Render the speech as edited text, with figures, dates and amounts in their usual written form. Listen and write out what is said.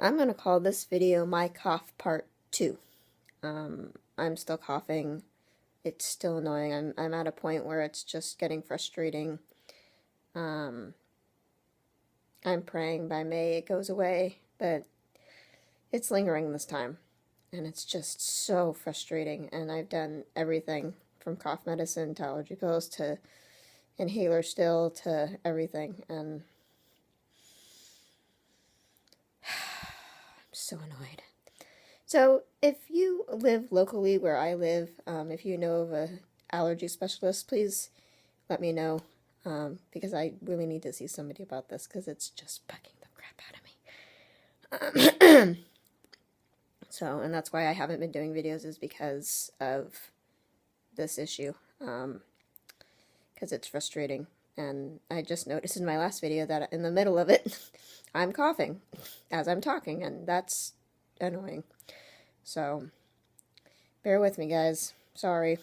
I'm going to call this video My Cough Part 2. I'm still coughing. It's still annoying. I'm at a point where it's just getting frustrating. I'm praying by May it goes away, but it's lingering this time. And it's just so frustrating. And I've done everything from cough medicine to allergy pills to inhaler still to everything. And I'm so annoyed. So if you live locally where I live, if you know of an allergy specialist, please let me know, because I really need to see somebody about this, because it's just bugging the crap out of me. So, and that's why I haven't been doing videos, is because of this issue, because it's frustrating. And I just noticed in my last video that in the middle of it, I'm coughing as I'm talking, and that's annoying. So, bear with me, guys. Sorry.